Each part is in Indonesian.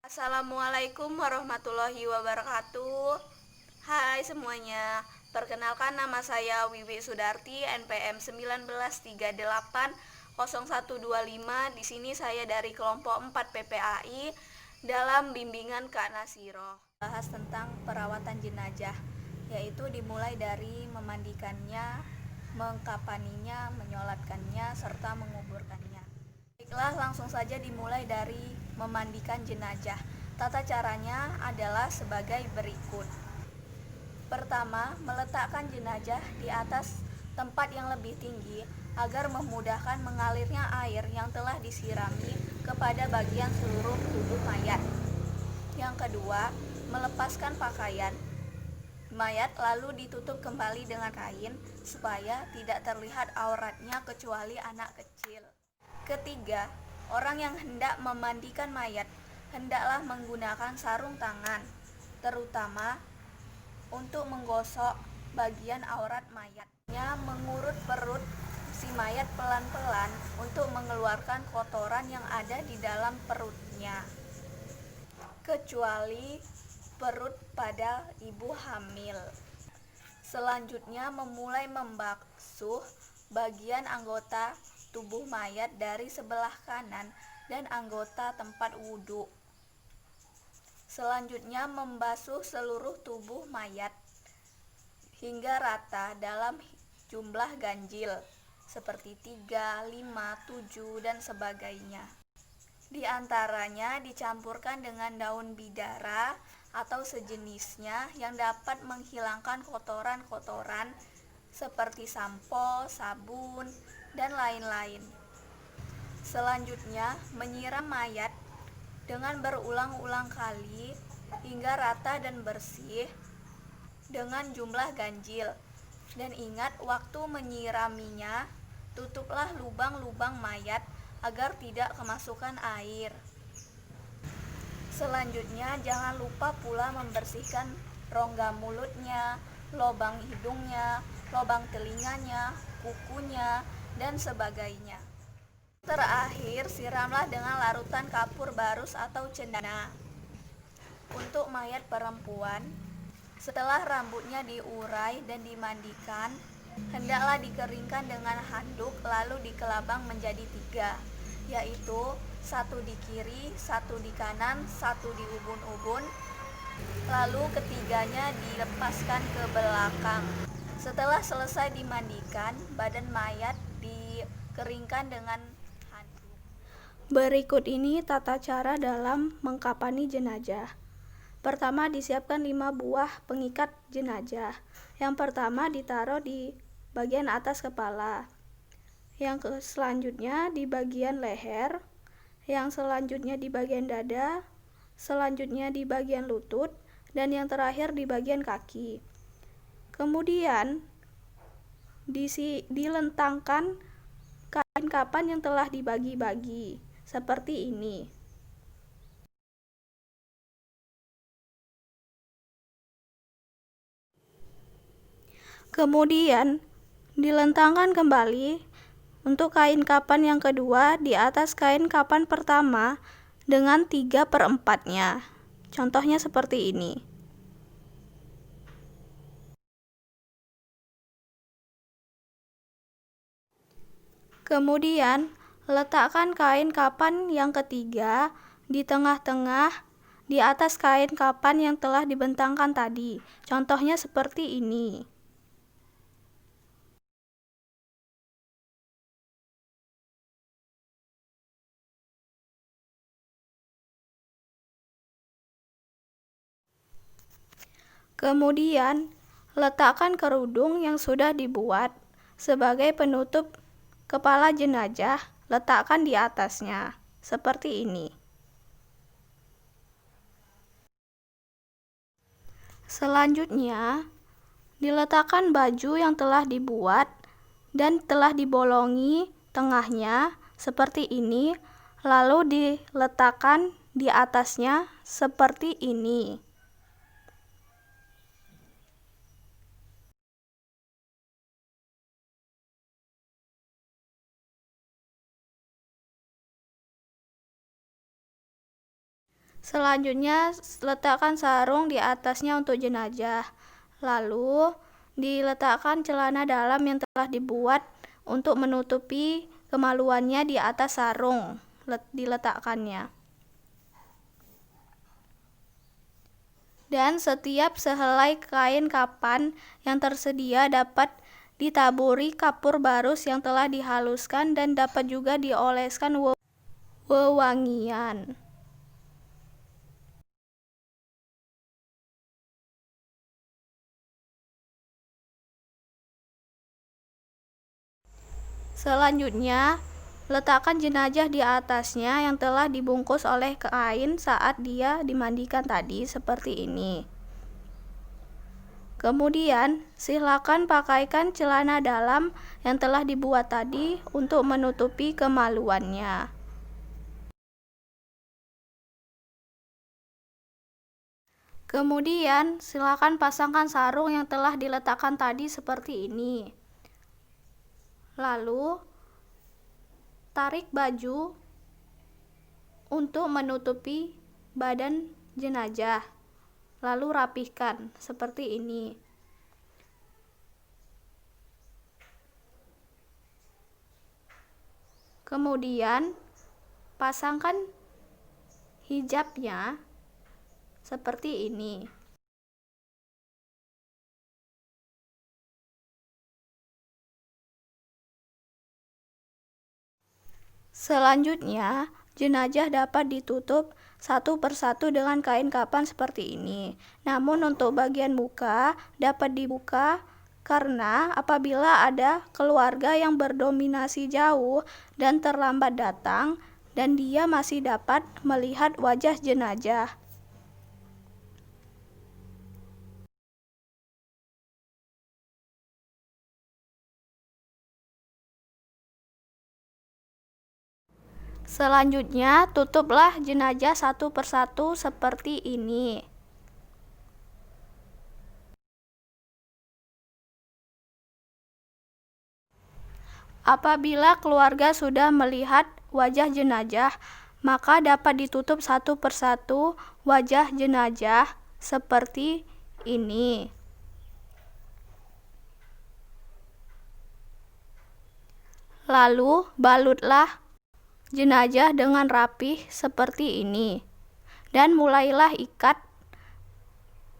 Assalamualaikum warahmatullahi wabarakatuh. Hai semuanya, perkenalkan nama saya Wiwi Sudarti, NPM 19380125. Di sini saya dari kelompok 4 PPAI dalam bimbingan Kak Nasiro. Bahas tentang perawatan jenazah, yaitu dimulai dari memandikannya, mengkafaninya, menyolatkannya, serta menguburkannya. Baiklah, langsung saja dimulai dari memandikan jenazah. Tata caranya adalah sebagai berikut. Pertama, meletakkan jenazah di atas tempat yang lebih tinggi agar memudahkan mengalirnya air yang telah disirami kepada bagian seluruh tubuh mayat. Yang kedua, melepaskan pakaian mayat lalu ditutup kembali dengan kain supaya tidak terlihat auratnya kecuali anak kecil. Ketiga, orang yang hendak memandikan mayat hendaklah menggunakan sarung tangan, terutama untuk menggosok bagian aurat mayatnya, mengurut perut si mayat pelan-pelan untuk mengeluarkan kotoran yang ada di dalam perutnya, kecuali perut pada ibu hamil. Selanjutnya memulai membasuh bagian anggota tubuh mayat dari sebelah kanan dan anggota tempat wudhu. Selanjutnya membasuh seluruh tubuh mayat hingga rata dalam jumlah ganjil seperti 3, 5, 7, dan sebagainya. Di antaranya dicampurkan dengan daun bidara atau sejenisnya yang dapat menghilangkan kotoran-kotoran seperti sampo, sabun, dan lain-lain. Selanjutnya, menyiram mayat dengan berulang-ulang kali hingga rata dan bersih dengan jumlah ganjil. Dan ingat, waktu menyiraminya, tutuplah lubang-lubang mayat agar tidak kemasukan air. Selanjutnya, jangan lupa pula membersihkan rongga mulutnya, lubang hidungnya, lubang telinganya, kukunya, dan sebagainya. Terakhir, siramlah dengan larutan kapur barus atau cendana. Untuk mayat perempuan, setelah rambutnya diurai dan dimandikan, hendaklah dikeringkan dengan handuk lalu dikelabang menjadi 3, yaitu 1 di kiri, 1 di kanan, 1 di ubun-ubun, lalu ketiganya dilepaskan ke belakang. Setelah selesai dimandikan, badan mayat dikeringkan dengan handuk. Berikut ini tata cara dalam mengkafani jenazah. Pertama, disiapkan 5 buah pengikat jenazah. Yang pertama ditaruh di bagian atas kepala. Yang selanjutnya di bagian leher. Yang selanjutnya di bagian dada. Selanjutnya di bagian lutut. Dan yang terakhir di bagian kaki. Kemudian dilentangkan kain kapan yang telah dibagi-bagi seperti ini. Kemudian dilentangkan kembali untuk kain kapan yang kedua di atas kain kapan pertama dengan 3/4-nya. Contohnya seperti ini. Kemudian letakkan kain kapan yang ketiga di tengah-tengah di atas kain kapan yang telah dibentangkan tadi. Contohnya seperti ini. Kemudian, letakkan kerudung yang sudah dibuat sebagai penutup kepala jenazah, letakkan di atasnya, seperti ini. Selanjutnya, diletakkan baju yang telah dibuat dan telah dibolongi tengahnya, seperti ini, lalu diletakkan di atasnya, seperti ini. Selanjutnya, letakkan sarung di atasnya untuk jenazah. Lalu, diletakkan celana dalam yang telah dibuat untuk menutupi kemaluannya di atas sarung. Diletakkannya. Dan setiap sehelai kain kapan yang tersedia dapat ditaburi kapur barus yang telah dihaluskan dan dapat juga dioleskan wewangian. Selanjutnya, letakkan jenazah di atasnya yang telah dibungkus oleh kain saat dia dimandikan tadi, seperti ini. Kemudian, silakan pakaikan celana dalam yang telah dibuat tadi untuk menutupi kemaluannya. Kemudian, silakan pasangkan sarung yang telah diletakkan tadi seperti ini. Lalu, tarik baju untuk menutupi badan jenazah. Lalu rapihkan seperti ini. Kemudian, pasangkan hijabnya seperti ini. Selanjutnya, jenazah dapat ditutup satu persatu dengan kain kapan seperti ini. Namun untuk bagian muka dapat dibuka karena apabila ada keluarga yang berdomisili jauh dan terlambat datang dan dia masih dapat melihat wajah jenazah. Selanjutnya, tutuplah jenazah satu persatu seperti ini. Apabila keluarga sudah melihat wajah jenazah, maka dapat ditutup satu persatu wajah jenazah seperti ini. Lalu, balutlah jenazah dengan rapih seperti ini. Dan mulailah ikat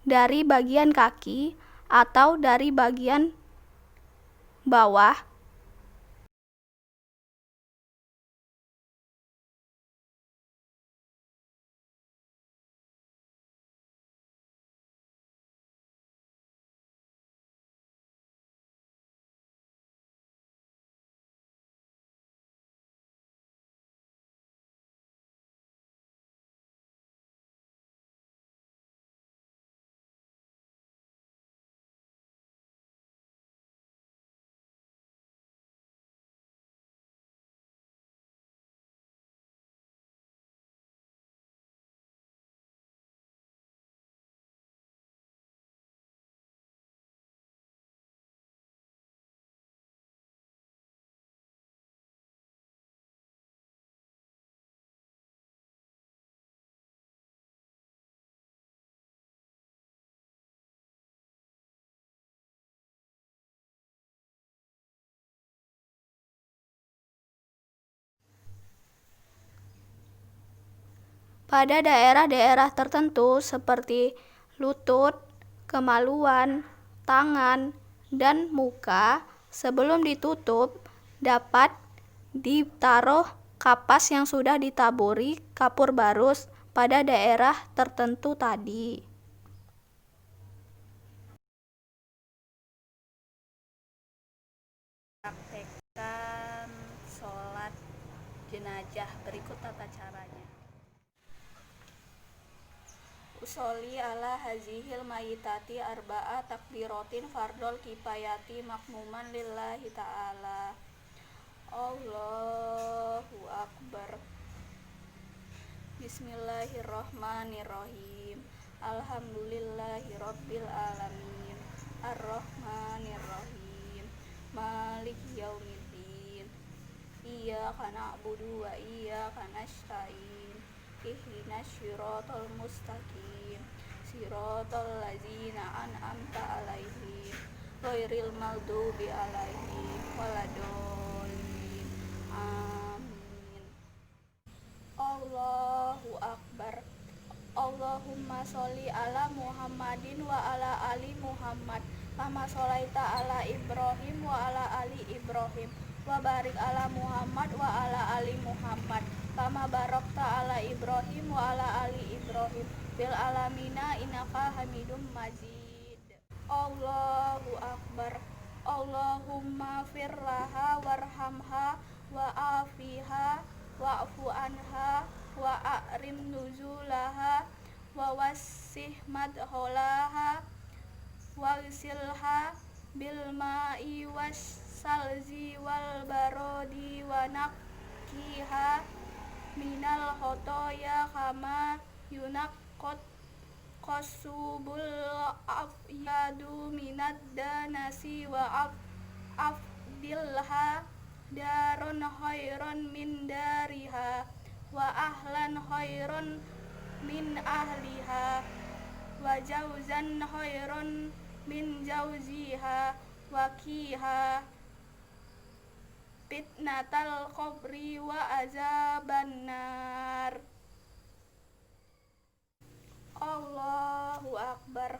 dari bagian kaki atau dari bagian bawah. Pada daerah-daerah tertentu seperti lutut, kemaluan, tangan, dan muka, sebelum ditutup dapat ditaruh kapas yang sudah ditaburi kapur barus pada daerah tertentu tadi. Praktekkan sholat jenazah, berikut tata caranya. Usolli ala hazihil mayitati arba'a takbiratin fardol kifayati makmuman lillahi ta'ala. Allahu Akbar. Bismillahirrahmanirrahim. Alhamdulillahi rabbil alamin. Ar-Rahmanirrahim. Maliki yaumiddin. Iyyaka na'budu wa iyyaka nasta'in. ihdinas syiratal mustaqim syiratal ladzina an'amta 'alaihim ghairil maghdubi 'alaihim waladdallin. Amin. Allahu akbar. Allahumma sholli ala Muhammadin wa ala ali Muhammad kama sholaita ala Ibrahim wa ala ali Ibrahim wa barik ala Muhammad wa ala ali Muhammad kama barakta ala Ibrahim wa ala ali Ibrahim bil alamina innaka Hamidum Majid. Allahu akbar. Allahumma firlaha warhamha wa afiha wa'fu anha wa a'rim nuzulaha wa wassih madholaha wa gsilha bil ma'i was salzi wal barodi wa nakkiha minal khotoya kama yunaqqat qasubul afyadu minad danasi wa afdilha daron khairon min dariha wa ahlan khairon min ahliha wa jauzan khairon min jauziha wa kiha fitnatal qabri wa azaban nar. Allahu akbar.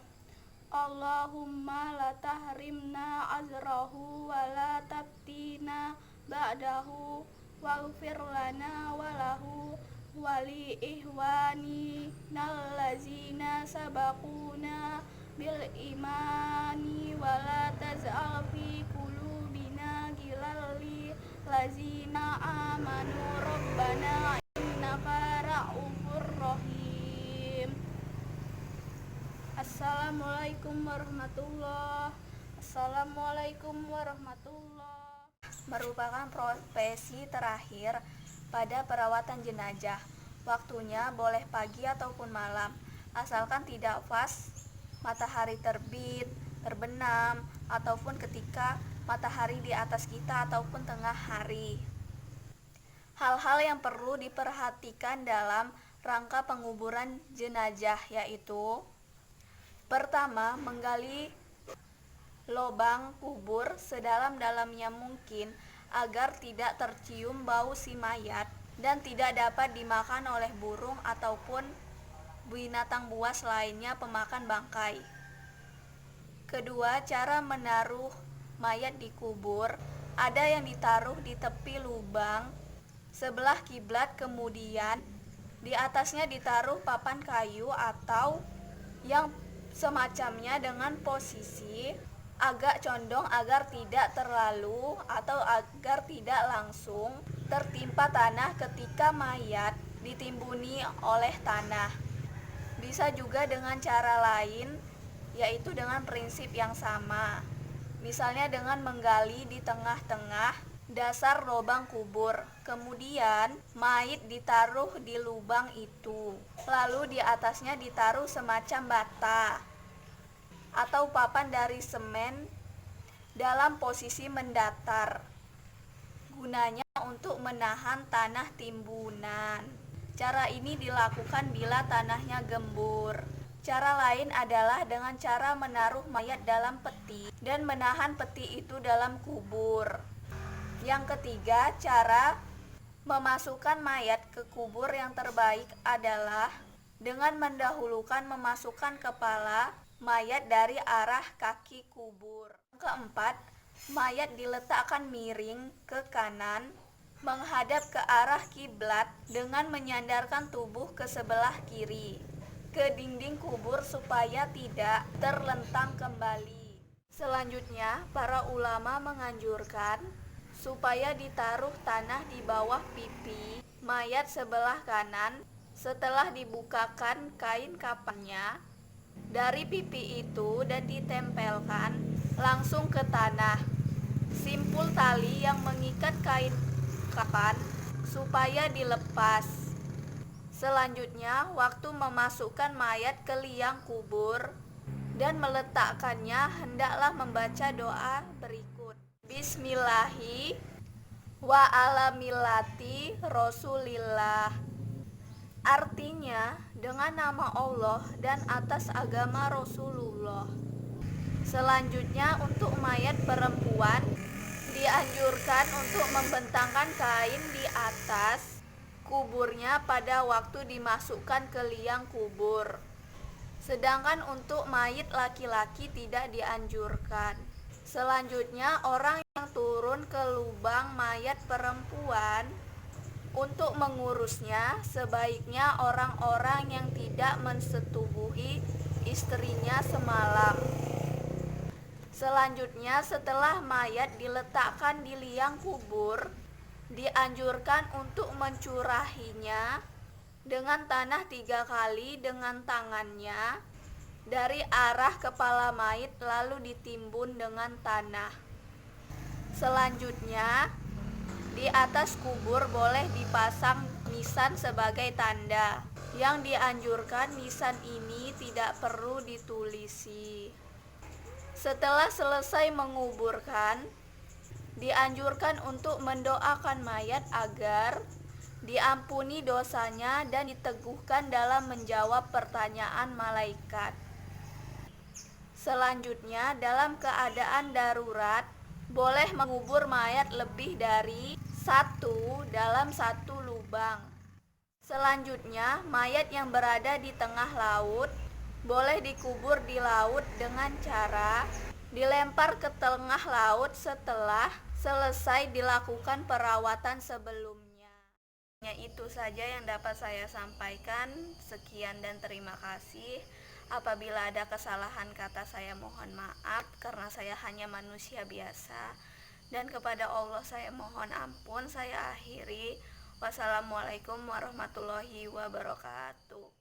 Allahumma la tahrimna azrahu wa la tabtina ba'dahu waghfir lana walahu wali ihwani nallazina sabaquna bil imani wala taz'al fi qulubina ghilal lil lazina amanu rabbana innaka ra'ufur rahim. Assalamualaikum warahmatullahi. Merupakan profesi terakhir pada perawatan jenazah. Waktunya boleh pagi ataupun malam, asalkan tidak pas matahari terbit, terbenam, ataupun ketika matahari di atas kita ataupun tengah hari. Hal-hal yang perlu diperhatikan dalam rangka penguburan jenazah yaitu: pertama, menggali lubang kubur sedalam-dalamnya mungkin agar tidak tercium bau si mayat dan tidak dapat dimakan oleh burung ataupun binatang buas lainnya pemakan bangkai. Kedua, cara menaruh mayat di kubur. Ada yang ditaruh di tepi lubang sebelah kiblat, kemudian di atasnya ditaruh papan kayu atau yang semacamnya dengan posisi agak condong agar tidak terlalu atau agar tidak langsung tertimpa tanah ketika mayat ditimbuni oleh tanah. Bisa juga dengan cara lain, yaitu dengan prinsip yang sama. Misalnya dengan menggali di tengah-tengah dasar lubang kubur, kemudian mayit ditaruh di lubang itu, lalu di atasnya ditaruh semacam bata atau papan dari semen dalam posisi mendatar, gunanya untuk menahan tanah timbunan. Cara ini dilakukan bila tanahnya gembur. Cara lain adalah dengan cara menaruh mayat dalam peti dan menahan peti itu dalam kubur. Yang ketiga, cara memasukkan mayat ke kubur yang terbaik adalah dengan mendahulukan memasukkan kepala mayat dari arah kaki kubur. Keempat, mayat diletakkan miring ke kanan menghadap ke arah kiblat dengan menyandarkan tubuh ke sebelah kiri ke dinding kubur supaya tidak terlentang kembali. Selanjutnya, para ulama menganjurkan supaya ditaruh tanah di bawah pipi mayat sebelah kanan setelah dibukakan kain kafannya dari pipi itu dan ditempelkan langsung ke tanah simpul tali yang mengikat kain kafan supaya dilepas. Selanjutnya, waktu memasukkan mayat ke liang kubur dan meletakkannya, hendaklah membaca doa berikut: Bismillahi wa ala millati Rasulillah. Artinya, dengan nama Allah dan atas agama Rasulullah. Selanjutnya, untuk mayat perempuan dianjurkan untuk membentangkan kain di atas kuburnya pada waktu dimasukkan ke liang kubur. Sedangkan untuk mayit laki-laki tidak dianjurkan. Selanjutnya, orang yang turun ke lubang mayat perempuan untuk mengurusnya sebaiknya orang-orang yang tidak mensetubuhi istrinya semalam. Selanjutnya, setelah mayat diletakkan di liang kubur, dianjurkan untuk mencurahinya dengan tanah 3 kali dengan tangannya dari arah kepala mayit lalu ditimbun dengan tanah. Selanjutnya, di atas kubur boleh dipasang nisan sebagai tanda. Yang dianjurkan nisan ini tidak perlu ditulisi. Setelah selesai menguburkan, dianjurkan untuk mendoakan mayat agar diampuni dosanya dan diteguhkan dalam menjawab pertanyaan malaikat. Selanjutnya, dalam keadaan darurat, boleh mengubur mayat lebih dari satu dalam satu lubang. Selanjutnya, mayat yang berada di tengah laut boleh dikubur di laut dengan cara dilempar ke tengah laut setelah selesai dilakukan perawatan sebelumnya. Itu saja yang dapat saya sampaikan. Sekian dan terima kasih. Apabila ada kesalahan kata, saya mohon maaf karena saya hanya manusia biasa. Dan kepada Allah saya mohon ampun. Saya akhiri. Wassalamualaikum warahmatullahi wabarakatuh.